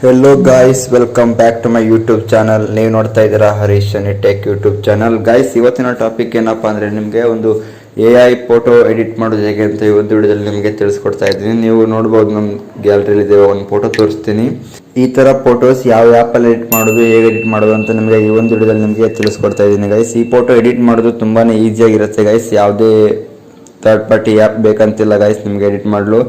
Hello guys, welcome back to my YouTube channel. ನೀವು ನೋಡ್ತಾ ಇದ್ದೀರಾ Harish tech YouTube channel. Guys, ಇವತ್ತಿನ ಟಾಪಿಕ್ ಏನಪ್ಪ ಅಂದರೆ ನಿಮಗೆ ಒಂದು AI ಫೋಟೋ ಎಡಿಟ್ ಮಾಡೋದು ಹೇಗೆ ಅಂತ ಈ ಒಂದು ವಿಡಿಯೋದಲ್ಲಿ ನಿಮಗೆ ತಿಳಿಸ್ಕೊಡ್ತಾ ಇದ್ದೀನಿ. ನೀವು ನೋಡ್ಬೋದು, ನಮ್ಮ ಗ್ಯಾಲರಿಲಿದೆ ಒಂದು ಫೋಟೋ ತೋರಿಸ್ತೀನಿ. ಈ ಥರ ಫೋಟೋಸ್ ಯಾವ ಆ್ಯಪಲ್ಲಿ ಎಡಿಟ್ ಮಾಡೋದು, ಹೇಗೆ ಎಡಿಟ್ ಮಾಡೋದು ಅಂತ ನಿಮಗೆ ಈ ಒಂದು ವಿಡಿಯೋದಲ್ಲಿ ನಿಮಗೆ ತಿಳಿಸ್ಕೊಡ್ತಾ ಇದ್ದೀನಿ ಗೈಸ್. ಈ ಫೋಟೋ ಎಡಿಟ್ ಮಾಡೋದು ತುಂಬಾ ಈಸಿಯಾಗಿರುತ್ತೆ ಗೈಸ್. ಯಾವುದೇ ಥರ್ಡ್ ಪಾರ್ಟಿ ಆ್ಯಪ್ ಬೇಕಂತಿಲ್ಲ ಗೈಸ್ ನಿಮಗೆ ಎಡಿಟ್ ಮಾಡಲು.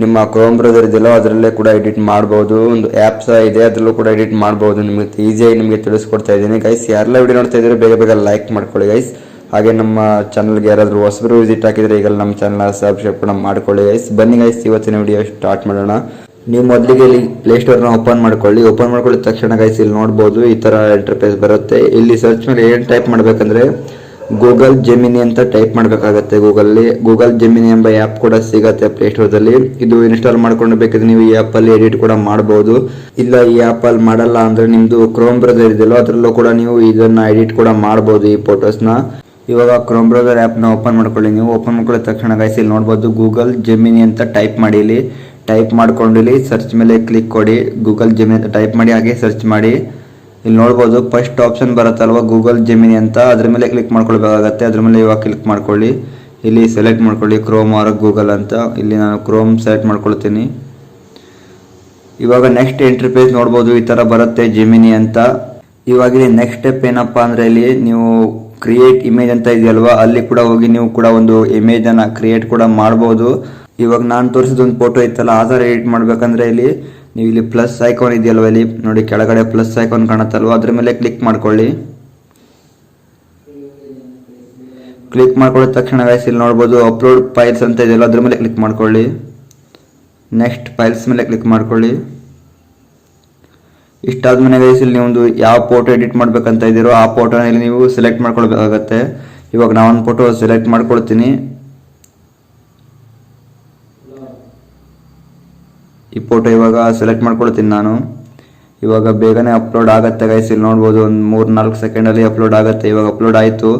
ನಿಮ್ಮ ಕ್ರೋಮ್ ಬ್ರೌಸರ್ ಇದೆಯಲ್ಲ ಅದರಲ್ಲೇ ಕೂಡ ಎಡಿಟ್ ಮಾಡ್ಬೋದು. ಒಂದು ಆ್ಯಪ್ ಸಹ ಇದೆ, ಅದರಲ್ಲೂ ಕೂಡ ಎಡಿಟ್ ಮಾಡ್ಬೋದು. ನಿಮಗೆ ಈಸಿಯಾಗಿ ನಿಮಗೆ ತಿಳಿಸ್ಕೊಡ್ತಾ ಇದ್ದೀನಿ ಗೈಸ್. ಯಾರೆಲ್ಲ ವಿಡಿಯೋ ನೋಡ್ತಾ ಇದ್ದೀರಾ ಬೇಗ ಬೇಗ ಲೈಕ್ ಮಾಡ್ಕೊಳ್ಳಿ ಗೈಸ್. ಹಾಗೆ ನಮ್ಮ ಚಾನಲ್ಗೆ ಯಾರಾದರೂ ಹೊಸಬರು ವಿಸಿಟ್ ಹಾಕಿದರೆ ಈಗ ನಮ್ಮ ಚಾನಲ್ನ ಸಬ್ಸ್ಕ್ರೈಬ್ ಕೂಡ ಮಾಡ್ಕೊಳ್ಳಿ ಗೈಸ್. ಬನ್ನಿ ಗೈಸ್, ಇವತ್ತಿನ ವಿಡಿಯೋ ಸ್ಟಾರ್ಟ್ ಮಾಡೋಣ. ನೀವು ಮೊದಲಿಗೆ ಇಲ್ಲಿ ಪ್ಲೇಸ್ಟೋರ್ನ ಓಪನ್ ಮಾಡ್ಕೊಳ್ಳಿದ ತಕ್ಷಣ ಗೈಸ್ ಇಲ್ಲಿ ನೋಡ್ಬೋದು ಈ ಥರ ಇಂಟರ್ಫೇಸ್ ಬರುತ್ತೆ. ಇಲ್ಲಿ ಸರ್ಚ್ ಮೇಲೆ ಏನು ಟೈಪ್ ಮಾಡಬೇಕಂದ್ರೆ ಗೂಗಲ್ ಜೆಮಿನಿ ಅಂತ ಟೈಪ್ ಮಾಡಬೇಕಾಗತ್ತೆ. ಗೂಗಲ್ ಜೆಮಿನಿ ಎಂಬ ಆ್ಯಪ್ ಕೂಡ ಸಿಗತ್ತೆ ಪ್ಲೇಸ್ಟೋರ್ದಲ್ಲಿ. ಇದು ಇನ್ಸ್ಟಾಲ್ ಮಾಡ್ಕೊಂಡು ಬೇಕಾದ್ರೆ ನೀವು ಈ ಆ್ಯಪಲ್ಲಿ ಎಡಿಟ್ ಕೂಡ ಮಾಡ್ಬೋದು. ಇಲ್ಲ ಈ ಆ್ಯಪಲ್ಲಿ ಮಾಡಲ್ಲ ಅಂದರೆ ನಿಮ್ಮದು ಕ್ರೋಮ್ ಬ್ರೌಸರ್ ಇದೆಯಲ್ಲ ಅದರಲ್ಲೂ ಕೂಡ ನೀವು ಇದನ್ನು ಎಡಿಟ್ ಕೂಡ ಮಾಡ್ಬೋದು ಈ ಫೋಟೋಸ್ನ. ಇವಾಗ ಕ್ರೋಮ್ ಬ್ರೌಸರ್ ಆ್ಯಪ್ನ ಓಪನ್ ಮಾಡ್ಕೊಳ್ಳಿ. ನೀವು ಓಪನ್ ಮಾಡ್ಕೊಳ್ಳೋ ತಕ್ಷಣ ಗೈಸ್ ಇಲ್ಲಿ ನೋಡ್ಬೋದು ಗೂಗಲ್ ಜೆಮಿನಿ ಅಂತ ಟೈಪ್ ಮಾಡಿ. ಇಲ್ಲಿ ಟೈಪ್ ಮಾಡ್ಕೊಂಡು ಇಲ್ಲಿ ಸರ್ಚ್ ಮೇಲೆ ಕ್ಲಿಕ್ ಕೊಡಿ. ಗೂಗಲ್ ಜೆಮಿನಿ ಅಂತ ಟೈಪ್ ಮಾಡಿ, ಹಾಗೆ ಸರ್ಚ್ ಮಾಡಿ. ಇಲ್ಲಿ ನೋಡ್ಬೋದು ಫಸ್ಟ್ ಆಪ್ಷನ್ ಬರುತ್ತಲ್ವ ಗೂಗಲ್ ಜೆಮಿನಿ ಅಂತ, ಅದ್ರ ಮೇಲೆ ಕ್ಲಿಕ್ ಮಾಡ್ಕೊಳ್ಬೇಕಾಗತ್ತೆ. ಅದ್ರ ಮೇಲೆ ಇವಾಗ ಕ್ಲಿಕ್ ಮಾಡ್ಕೊಳ್ಳಿ. ಇಲ್ಲಿ ಸೆಲೆಕ್ಟ್ ಮಾಡ್ಕೊಳ್ಳಿ ಕ್ರೋಮ್ ಆರ್ ಗೂಗಲ್ ಅಂತ. ಇಲ್ಲಿ ನಾನು ಕ್ರೋಮ್ ಸೆಲೆಕ್ಟ್ ಮಾಡ್ಕೊಳ್ತೀನಿ. ಇವಾಗ ನೆಕ್ಸ್ಟ್ ಇಂಟರ್ಫೇಸ್ ನೋಡ್ಬೋದು ಈ ಥರ ಬರುತ್ತೆ ಜೆಮಿನಿ ಅಂತ. ಇವಾಗ ಇಲ್ಲಿ ನೆಕ್ಸ್ಟ್ ಸ್ಟೆಪ್ ಏನಪ್ಪ ಅಂದರೆ ಇಲ್ಲಿ ನೀವು ಕ್ರಿಯೇಟ್ ಇಮೇಜ್ ಅಂತ ಇದೆಯಲ್ವಾ, ಅಲ್ಲಿ ಕೂಡ ಹೋಗಿ ನೀವು ಕೂಡ ಒಂದು ಇಮೇಜನ್ನು ಕ್ರಿಯೇಟ್ ಕೂಡ ಮಾಡ್ಬೋದು. ಇವಾಗ ನಾನು ತೋರಿಸಿದ ಒಂದು ಫೋಟೋ ಇತ್ತಲ್ಲ ಆ ಥರ ಎಡಿಟ್ ಮಾಡ್ಬೇಕಂದ್ರೆ ಇಲ್ಲಿ ನೀವು ಇಲ್ಲಿ ಪ್ಲಸ್ ಐಕಾನ್ ಇದೆಯಲ್ವ, ಇಲ್ಲಿ ನೋಡಿ ಕೆಳಗಡೆ ಪ್ಲಸ್ ಐಕಾನ್ ಕಾಣುತ್ತಲ್ವ, ಅದ್ರ ಮೇಲೆ ಕ್ಲಿಕ್ ಮಾಡ್ಕೊಳ್ಳಿ. ಕ್ಲಿಕ್ ಮಾಡ್ಕೊಳ್ಳಿದ ತಕ್ಷಣ ಗೈಸ್ ಇಲ್ಲಿ ನೋಡ್ಬೋದು ಅಪ್ಲೋಡ್ ಫೈಲ್ಸ್ ಅಂತ ಇದೆಯಲ್ಲ ಅದ್ರ ಮೇಲೆ ಕ್ಲಿಕ್ ಮಾಡ್ಕೊಳ್ಳಿ. ನೆಕ್ಸ್ಟ್ ಫೈಲ್ಸ್ ಮೇಲೆ ಕ್ಲಿಕ್ ಮಾಡ್ಕೊಳ್ಳಿ. ಇಷ್ಟಾದ್ಮೇಲೆ ಗೈಸ್ ಇಲ್ಲಿ ಒಂದು ಯಾವ ಫೋಟೋ ಎಡಿಟ್ ಮಾಡ್ಬೇಕಂತ ಇದ್ದೀರೋ ಆ ಫೋಟೋನಲ್ಲಿ ನೀವು ಸೆಲೆಕ್ಟ್ ಮಾಡ್ಕೊಳ್ಬೇಕಾಗತ್ತೆ. ಇವಾಗ ನಾವೊಂದು ಫೋಟೋ ಸೆಲೆಕ್ಟ್ ಮಾಡ್ಕೊಳ್ತೀನಿ. ಈ ಫೋಟೋ ಇವಾಗ ಸೆಲೆಕ್ಟ್ ಮಾಡ್ಕೊಳ್ತೀನಿ ನಾನು. ಇವಾಗ ಬೇಗನೆ ಅಪ್ಲೋಡ್ ಆಗುತ್ತೆ ಗೈಸ್. ಇಲ್ಲಿ ನೋಡ್ಬೋದು ಒಂದು 3-4 ಸೆಕೆಂಡಲ್ಲಿ ಅಪ್ಲೋಡ್ ಆಗುತ್ತೆ. ಇವಾಗ ಅಪ್ಲೋಡ್ ಆಯಿತು.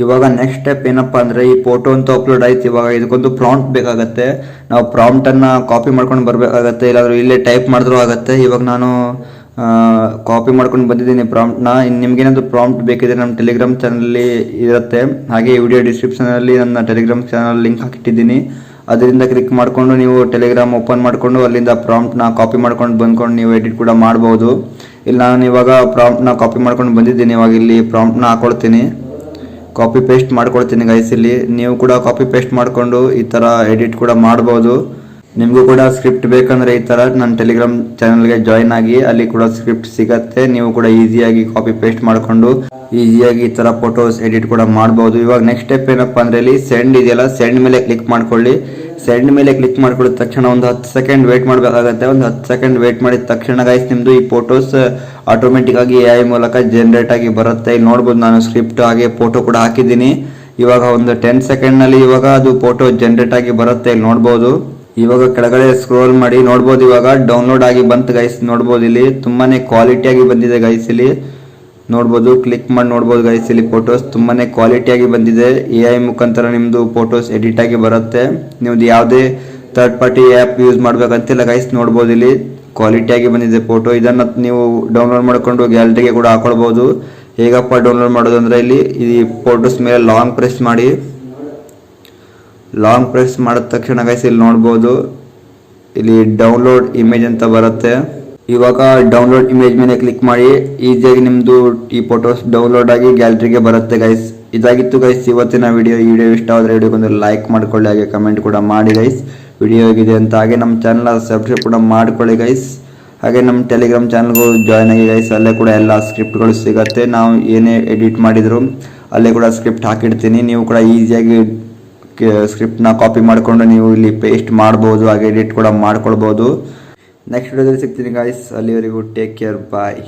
ಇವಾಗ ನೆಕ್ಸ್ಟ್ ಸ್ಟೆಪ್ ಏನಪ್ಪ ಅಂದರೆ ಈ ಫೋಟೋ ಅಂತೂ ಅಪ್ಲೋಡ್ ಆಯ್ತು. ಇವಾಗ ಇದಕ್ಕೊಂದು ಪ್ರಾಂಪ್ಟ್ ಬೇಕಾಗತ್ತೆ. ನಾವು ಪ್ರಾಂಪ್ಟನ್ನು ಕಾಪಿ ಮಾಡ್ಕೊಂಡು ಬರಬೇಕಾಗತ್ತೆ, ಇಲ್ಲಾಂದ್ರೆ ಇಲ್ಲೇ ಟೈಪ್ ಮಾಡಿದ್ರೂ ಆಗುತ್ತೆ. ಇವಾಗ ನಾನು ಕಾಪಿ ಮಾಡ್ಕೊಂಡು ಬಂದಿದ್ದೀನಿ ಪ್ರಾಂಪ್ಟ್ನ. ನಿಮ್ಗೇನಾದರೂ ಪ್ರಾಂಪ್ಟ್ ಬೇಕಿದ್ರೆ ನಮ್ಮ ಟೆಲಿಗ್ರಾಮ್ ಚಾನಲಲ್ಲಿ ಇರುತ್ತೆ. ಹಾಗೆ ಈ ವಿಡಿಯೋ ಡಿಸ್ಕ್ರಿಪ್ಷನಲ್ಲಿ ನನ್ನ ಟೆಲಿಗ್ರಾಮ್ ಚಾನಲ್ ಲಿಂಕ್ ಹಾಕಿಟ್ಟಿದ್ದೀನಿ. ಅದರಿಂದ ಕ್ಲಿಕ್ ಮಾಡಿಕೊಂಡು ನೀವು ಟೆಲಿಗ್ರಾಮ್ ಓಪನ್ ಮಾಡಿಕೊಂಡು ಅಲ್ಲಿಂದ ಪ್ರಾಂಪ್ಟ್ನ ಕಾಪಿ ಮಾಡ್ಕೊಂಡು ಬಂದ್ಕೊಂಡು ನೀವು ಎಡಿಟ್ ಕೂಡ ಮಾಡ್ಬೋದು. ಇಲ್ಲಿ ನಾನು ಇವಾಗ ಪ್ರಾಂಪ್ಟ್ನ ಕಾಪಿ ಮಾಡ್ಕೊಂಡು ಬಂದಿದ್ದೀನಿ. ಇವಾಗ ಇಲ್ಲಿ ಪ್ರಾಂಪ್ಟ್ನ ಹಾಕೊಳ್ತೀನಿ, ಕಾಪಿ ಪೇಸ್ಟ್ ಮಾಡ್ಕೊಳ್ತೀನಿ ಗೈಸ್. ಇಲ್ಲಿ ನೀವು ಕೂಡ ಕಾಪಿ ಪೇಸ್ಟ್ ಮಾಡಿಕೊಂಡು ಈ ಥರ ಎಡಿಟ್ ಕೂಡ ಮಾಡ್ಬೋದು. ನಿಮಗೂ ಕೂಡ ಸ್ಕ್ರಿಪ್ಟ್ ಬೇಕಂದರೆ ಈ ಥರ ನನ್ನ ಟೆಲಿಗ್ರಾಮ್ ಚಾನಲ್ಗೆ ಜಾಯ್ನ್ ಆಗಿ, ಅಲ್ಲಿ ಕೂಡ ಸ್ಕ್ರಿಪ್ಟ್ ಸಿಗತ್ತೆ. ನೀವು ಕೂಡ ಈಸಿಯಾಗಿ ಕಾಪಿ ಪೇಸ್ಟ್ ಮಾಡಿಕೊಂಡು ಈಸಿಯಾಗಿ ಈ ಥರ ಫೋಟೋಸ್ ಎಡಿಟ್ ಕೂಡ ಮಾಡ್ಬೋದು. ಇವಾಗ ನೆಕ್ಸ್ಟ್ ಸ್ಟೆಪ್ ಏನಪ್ಪ ಅಂದರೆ ಇಲ್ಲಿ ಸೆಂಡ್ ಇದೆಯಲ್ಲ, ಸೆಂಡ್ ಮೇಲೆ ಕ್ಲಿಕ್ ಮಾಡ್ಕೊಳ್ಳಿ. ಸೆಂಡ್ ಮೇಲೆ ಕ್ಲಿಕ್ ಮಾಡ್ಕೊಳ್ಳಿದ ತಕ್ಷಣ ಒಂದು 10 ಸೆಕೆಂಡ್ ವೇಟ್ ಮಾಡಬೇಕಾಗತ್ತೆ. ಒಂದು 10 ಸೆಕೆಂಡ್ ವೇಟ್ ಮಾಡಿದ ತಕ್ಷಣ ಗೈಸ್ ನಿಮ್ಮದು ಈ ಫೋಟೋಸ್ ಆಟೋಮೆಟಿಕ್ ಆಗಿ AI ಮೂಲಕ ಜನರೇಟ್ ಆಗಿ ಬರುತ್ತೆ. ಇಲ್ಲಿ ನೋಡ್ಬೋದು ನಾನು ಸ್ಕ್ರಿಪ್ಟ್ ಹಾಗೆ ಫೋಟೋ ಕೂಡ ಹಾಕಿದ್ದೀನಿ. ಇವಾಗ ಒಂದು 10 ಸೆಕೆಂಡ್ನಲ್ಲಿ ಇವಾಗ ಅದು ಫೋಟೋ ಜನರೇಟ್ ಆಗಿ ಬರುತ್ತೆ. ಇಲ್ಲಿ ನೋಡ್ಬೋದು. ಇವಾಗ ಕೆಳಗಡೆ ಸ್ಕ್ರೋಲ್ ಮಾಡಿ ನೋಡ್ಬೋದು ಇವಾಗ ಡೌನ್ಲೋಡ್ ಆಗಿ ಬಂತು ಗೈಸ್. ನೋಡ್ಬೋದು ಇಲ್ಲಿ ತುಂಬಾನೇ ಕ್ವಾಲಿಟಿಯಾಗಿ ಬಂದಿದೆ ಗೈಸ್. ಇಲ್ಲಿ ನೋಡ್ಬೋದು, ಕ್ಲಿಕ್ ಮಾಡಿ ನೋಡ್ಬೋದು ಗೈಸ್. ಇಲ್ಲಿ ಫೋಟೋಸ್ ತುಂಬಾನೇ ಕ್ವಾಲಿಟಿಯಾಗಿ ಬಂದಿದೆ. AI ಮುಖಾಂತರ ನಿಮ್ಮದು ಫೋಟೋಸ್ ಎಡಿಟ್ ಆಗಿ ಬರುತ್ತೆ. ನಿಮ್ದು ಯಾವುದೇ ಥರ್ಡ್ ಪಾರ್ಟಿ ಆ್ಯಪ್ ಯೂಸ್ ಮಾಡ್ಬೇಕಂತಿಲ್ಲ ಗೈಸ್. ನೋಡ್ಬೋದು ಇಲ್ಲಿ ಕ್ವಾಲಿಟಿಯಾಗಿ ಬಂದಿದೆ ಫೋಟೋ. ಇದನ್ನು ನೀವು ಡೌನ್ಲೋಡ್ ಮಾಡಿಕೊಂಡು ಗ್ಯಾಲರಿಗೆ ಕೂಡ ಹಾಕೊಳ್ಬೋದು. ಹೇಗಪ್ಪ ಡೌನ್ಲೋಡ್ ಮಾಡೋದು ಅಂದರೆ ಇಲ್ಲಿ ಈ ಫೋಟೋಸ್ ಮೇಲೆ ಲಾಂಗ್ ಪ್ರೆಸ್ ಮಾಡಿ. ಲಾಂಗ್ ಪ್ರೆಸ್ ಮಾಡಿದ ತಕ್ಷಣ ಗೈಸ್ ಇಲ್ಲಿ ನೋಡ್ಬೋದು ಇಲ್ಲಿ ಡೌನ್ಲೋಡ್ ಇಮೇಜ್ ಅಂತ ಬರುತ್ತೆ. ಇವಾಗ ಡೌನ್ಲೋಡ್ ಇಮೇಜ್ ಮೇಲೆ ಕ್ಲಿಕ್ ಮಾಡಿ ಈಸಿಯಾಗಿ ನಿಮ್ಮದು ಈ ಫೋಟೋಸ್ ಡೌನ್ಲೋಡ್ ಆಗಿ ಗ್ಯಾಲರಿಗೆ ಬರುತ್ತೆ ಗೈಸ್. ಇದಾಗಿತ್ತು ಗೈಸ್ ಇವತ್ತಿನ ವಿಡಿಯೋ. ಈ ವಿಡಿಯೋ ಇಷ್ಟ ಆದರೆ ವಿಡಿಯೋಗೊಂದು ಲೈಕ್ ಮಾಡ್ಕೊಳ್ಳಿ, ಹಾಗೆ ಕಮೆಂಟ್ ಕೂಡ ಮಾಡಿ ಗೈಸ್ ವಿಡಿಯೋ ಹೇಗಿದೆ ಅಂತ. ಹಾಗೆ ನಮ್ಮ ಚಾನಲ್ ಸಬ್ಸ್ಕ್ರೈಬ್ ಕೂಡ ಮಾಡ್ಕೊಳ್ಳಿ ಗೈಸ್. ಹಾಗೆ ನಮ್ಮ ಟೆಲಿಗ್ರಾಮ್ ಚಾನಲ್ಗೂ ಜಾಯ್ನ್ ಆಗಿ ಗೈಸ್. ಅಲ್ಲೇ ಕೂಡ ಎಲ್ಲ ಸ್ಕ್ರಿಪ್ಟ್ಗಳು ಸಿಗುತ್ತೆ. ನಾವು ಏನೇ ಎಡಿಟ್ ಮಾಡಿದ್ರು ಅಲ್ಲೇ ಕೂಡ ಸ್ಕ್ರಿಪ್ಟ್ ಹಾಕಿಡ್ತೀನಿ. ನೀವು ಕೂಡ ಈಸಿಯಾಗಿ ಸ್ಕ್ರಿಪ್ಟ್ನ ಕಾಪಿ ಮಾಡಿಕೊಂಡು ನೀವು ಇಲ್ಲಿ ಪೇಸ್ಟ್ ಮಾಡ್ಬೋದು, ಹಾಗೆ ಎಡಿಟ್ ಕೂಡ ಮಾಡ್ಕೊಳ್ಬೋದು. ನೆಕ್ಸ್ಟ್ ವಿಡಿಯೋದಲ್ಲಿ ಸಿಗ್ತೀನಿ ಗಾಯ್ಸ್. ಅಲ್ಲಿವರೆಗೂ ಟೇಕ್ ಕೇರ್, ಬಾಯ್.